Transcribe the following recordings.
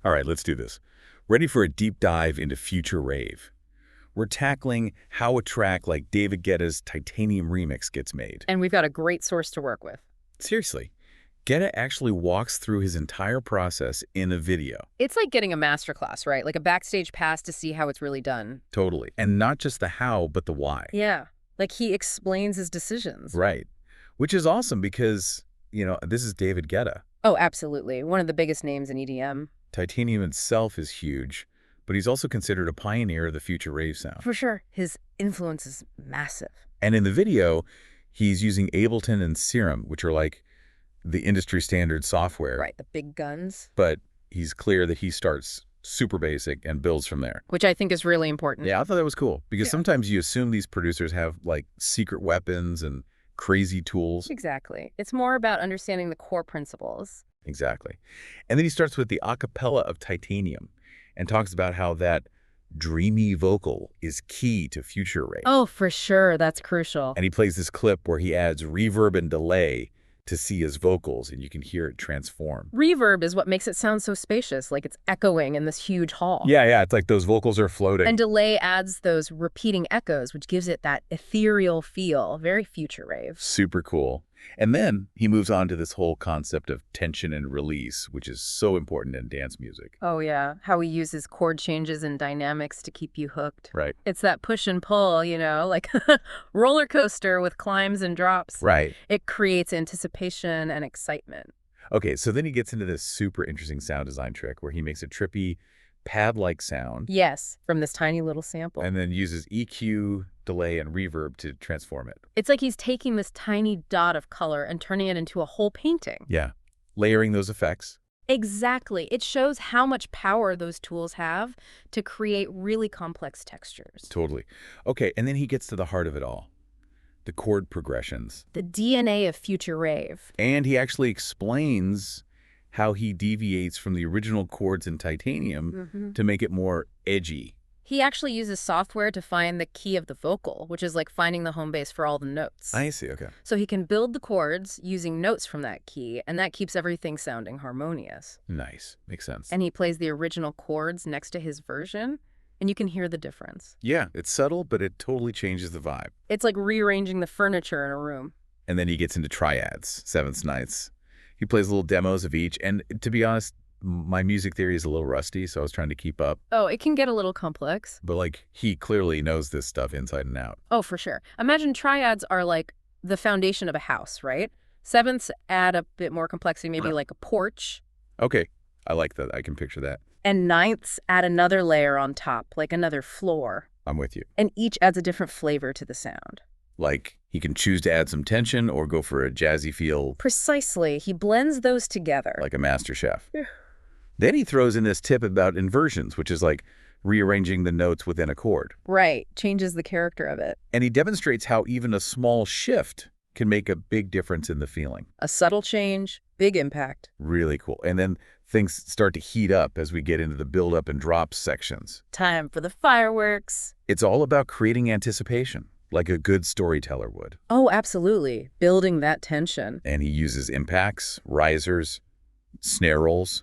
All right, let's do this. Ready for a deep dive into Future Rave? We're tackling how a track like David Guetta's Titanium remix gets made. And we've got a great source to work with. Seriously, Guetta actually walks through his entire process in a video. It's like getting a masterclass, right? Like a backstage pass to see how it's really done. Totally. And not just the how, but the why. Yeah. Like he explains his decisions. Right. Which is awesome because, this is David Guetta. Oh, absolutely. One of the biggest names in EDM. Titanium itself is huge, but he's also considered a pioneer of the Future Rave sound. For sure. His influence is massive. And in the video, he's using Ableton and Serum, which are like the industry standard software. Right, the big guns. But he's clear that he starts super basic and builds from there. Which I think is really important. Yeah, I thought that was cool because sometimes you assume these producers have like secret weapons and crazy tools. Exactly. It's more about understanding the core principles. Exactly. And then he starts with the a cappella of Titanium and talks about how that dreamy vocal is key to Future Rave. Oh, for sure. That's crucial. And he plays this clip where he adds reverb and delay to see his vocals, and you can hear it transform. Reverb is what makes it sound so spacious, like it's echoing in this huge hall. Yeah, it's like those vocals are floating. And delay adds those repeating echoes, which gives it that ethereal feel, very Future Rave. Super cool. And then he moves on to this whole concept of tension and release, which is so important in dance music. Oh, yeah. How he uses chord changes and dynamics to keep you hooked. Right. It's that push and pull, like roller coaster with climbs and drops. Right. It creates anticipation and excitement. Okay, so then he gets into this super interesting sound design trick where he makes a trippy pad-like sound. Yes, from this tiny little sample. And then uses EQ, delay, and reverb to transform it. It's like he's taking this tiny dot of color and turning it into a whole painting. Yeah, layering those effects. Exactly. It shows how much power those tools have to create really complex textures. Totally. Okay, and then he gets to the heart of it all. The chord progressions. The DNA of Future Rave. And he actually explains how he deviates from the original chords in Titanium to make it more edgy. He actually uses software to find the key of the vocal, which is like finding the home base for all the notes. I see, okay. So he can build the chords using notes from that key, and that keeps everything sounding harmonious. Nice. Makes sense. And he plays the original chords next to his version, and you can hear the difference. Yeah, it's subtle, but it totally changes the vibe. It's like rearranging the furniture in a room. And then he gets into triads, sevenths, ninths. He plays little demos of each, and to be honest, my music theory is a little rusty, so I was trying to keep up. Oh, it can get a little complex. But, he clearly knows this stuff inside and out. Oh, for sure. Imagine triads are like the foundation of a house, right? Sevenths add a bit more complexity, maybe like a porch. Okay, I like that. I can picture that. And ninths add another layer on top, like another floor. I'm with you. And each adds a different flavor to the sound. Like, he can choose to add some tension or go for a jazzy feel. Precisely. He blends those together. Like a master chef. Then he throws in this tip about inversions, which is like rearranging the notes within a chord. Right. Changes the character of it. And he demonstrates how even a small shift can make a big difference in the feeling. A subtle change, big impact. Really cool. And then things start to heat up as we get into the build-up and drops sections. Time for the fireworks. It's all about creating anticipation, like a good storyteller would. Oh, absolutely. Building that tension. And he uses impacts, risers, snare rolls.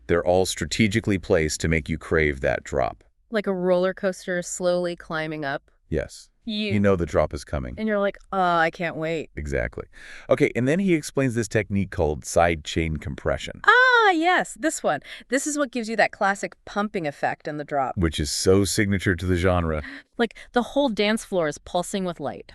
They're all strategically placed to make you crave that drop. Like a roller coaster slowly climbing up. Yes. You know the drop is coming. And you're like, I can't wait. Exactly. Okay, and then he explains this technique called side chain compression. Ah, yes, this one. This is what gives you that classic pumping effect in the drop. Which is so signature to the genre. Like the whole dance floor is pulsing with light.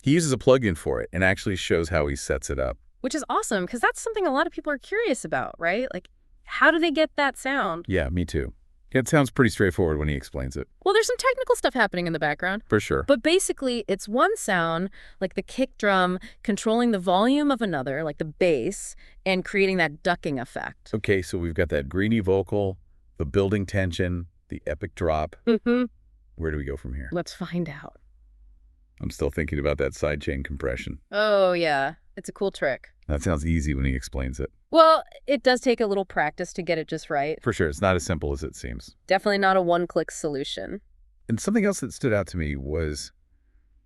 He uses a plugin for it and actually shows how he sets it up. Which is awesome, because that's something a lot of people are curious about, right? Like, how do they get that sound? Yeah, me too. It sounds pretty straightforward when he explains it. Well, there's some technical stuff happening in the background. For sure. But basically, it's one sound, like the kick drum, controlling the volume of another, like the bass, and creating that ducking effect. Okay, so we've got that greeny vocal, the building tension, the epic drop. Where do we go from here? Let's find out. I'm still thinking about that sidechain compression. Oh, yeah. It's a cool trick. That sounds easy when he explains it. Well, it does take a little practice to get it just right. For sure. It's not as simple as it seems. Definitely not a one-click solution. And something else that stood out to me was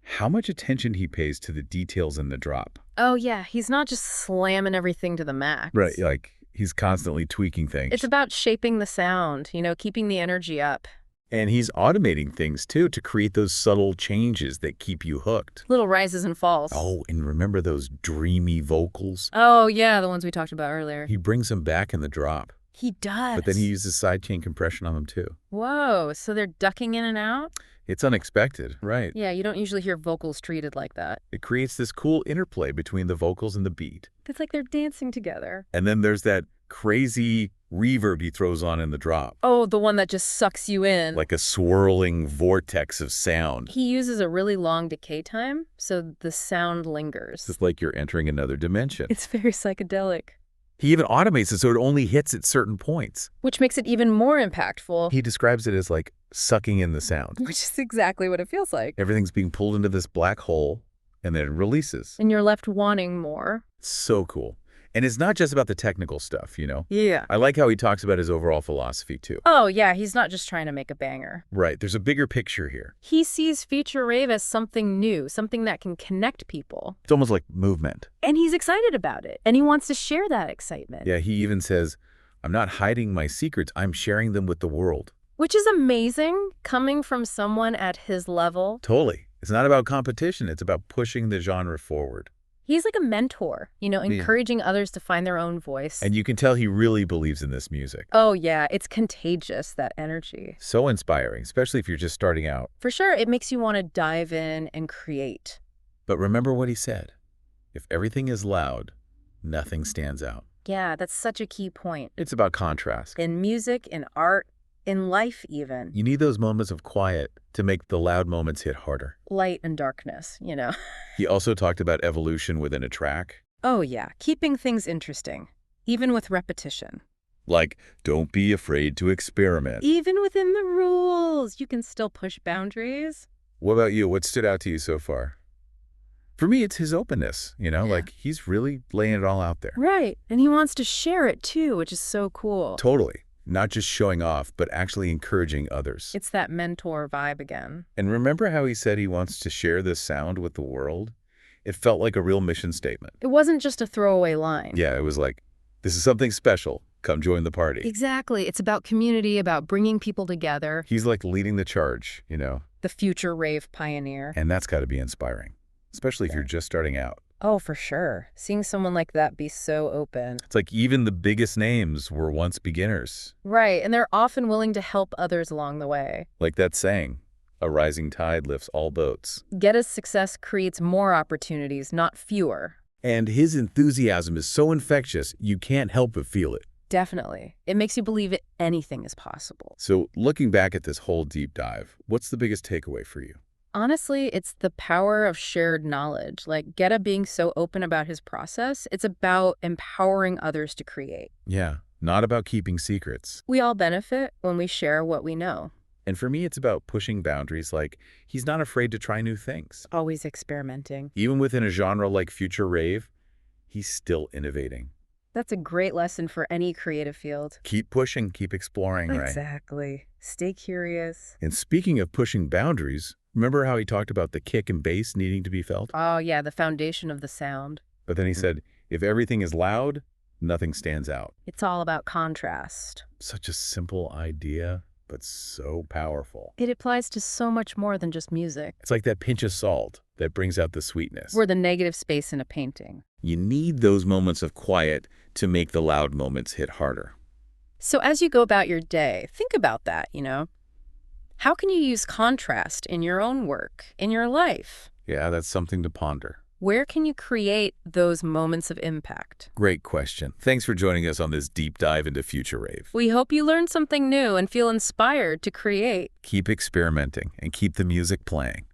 how much attention he pays to the details in the drop. Oh, yeah. He's not just slamming everything to the max. Right. Like, He's constantly tweaking things. It's about shaping the sound, keeping the energy up. And he's automating things, too, to create those subtle changes that keep you hooked. Little rises and falls. Oh, and remember those dreamy vocals? Oh, yeah, the ones we talked about earlier. He brings them back in the drop. He does. But then he uses sidechain compression on them, too. Whoa, so they're ducking in and out? It's unexpected, right? Yeah, you don't usually hear vocals treated like that. It creates this cool interplay between the vocals and the beat. It's like they're dancing together. And then there's that crazy reverb he throws on in the drop. Oh, the one that just sucks you in. Like a swirling vortex of sound. He uses a really long decay time, so the sound lingers. It's like you're entering another dimension. It's very psychedelic. He even automates it so it only hits at certain points. Which makes it even more impactful. He describes it as like sucking in the sound. Which is exactly what it feels like. Everything's being pulled into this black hole, and then it releases. And you're left wanting more. So cool. And it's not just about the technical stuff, Yeah. I like how he talks about his overall philosophy, too. Oh, yeah, he's not just trying to make a banger. Right. There's a bigger picture here. He sees Future Rave as something new, something that can connect people. It's almost like movement. And he's excited about it. And he wants to share that excitement. Yeah, he even says, I'm not hiding my secrets. I'm sharing them with the world. Which is amazing, coming from someone at his level. Totally. It's not about competition. It's about pushing the genre forward. He's like a mentor, encouraging others to find their own voice. And you can tell he really believes in this music. Oh, yeah, it's contagious, that energy. So inspiring, especially if you're just starting out. For sure, it makes you want to dive in and create. But remember what he said. If everything is loud, nothing stands out. Yeah, that's such a key point. It's about contrast. In music, in art, in life even. You need those moments of quiet to make the loud moments hit harder. Light and darkness, He also talked about evolution within a track. Oh, yeah, keeping things interesting, even with repetition. Like, don't be afraid to experiment. Even within the rules, you can still push boundaries. What about you? What stood out to you so far? For me, it's his openness, like he's really laying it all out there. Right, and he wants to share it too, which is so cool. Totally. Not just showing off, but actually encouraging others. It's that mentor vibe again. And remember how he said he wants to share this sound with the world? It felt like a real mission statement. It wasn't just a throwaway line. Yeah, it was like, this is something special. Come join the party. Exactly. It's about community, about bringing people together. He's like leading the charge, The Future Rave pioneer. And that's got to be inspiring, especially if you're just starting out. Oh, for sure. Seeing someone like that be so open. It's like even the biggest names were once beginners. Right, and they're often willing to help others along the way. Like that saying, a rising tide lifts all boats. Guetta's success creates more opportunities, not fewer. And his enthusiasm is so infectious, you can't help but feel it. Definitely. It makes you believe anything is possible. So looking back at this whole deep dive, what's the biggest takeaway for you? Honestly, it's the power of shared knowledge. Like Guetta being so open about his process, it's about empowering others to create. Yeah, not about keeping secrets. We all benefit when we share what we know. And for me, it's about pushing boundaries. Like, he's not afraid to try new things. Always experimenting. Even within a genre like Future Rave, he's still innovating. That's a great lesson for any creative field. Keep pushing, keep exploring, right? Exactly. Stay curious. And speaking of pushing boundaries, remember how he talked about the kick and bass needing to be felt? Oh, yeah, the foundation of the sound. But then he said, if everything is loud, nothing stands out. It's all about contrast. Such a simple idea, but so powerful. It applies to so much more than just music. It's like that pinch of salt that brings out the sweetness. Or the negative space in a painting. You need those moments of quiet to make the loud moments hit harder. So as you go about your day, think about that, How can you use contrast in your own work, in your life? Yeah, that's something to ponder. Where can you create those moments of impact? Great question. Thanks for joining us on this deep dive into Future Rave. We hope you learned something new and feel inspired to create. Keep experimenting and keep the music playing.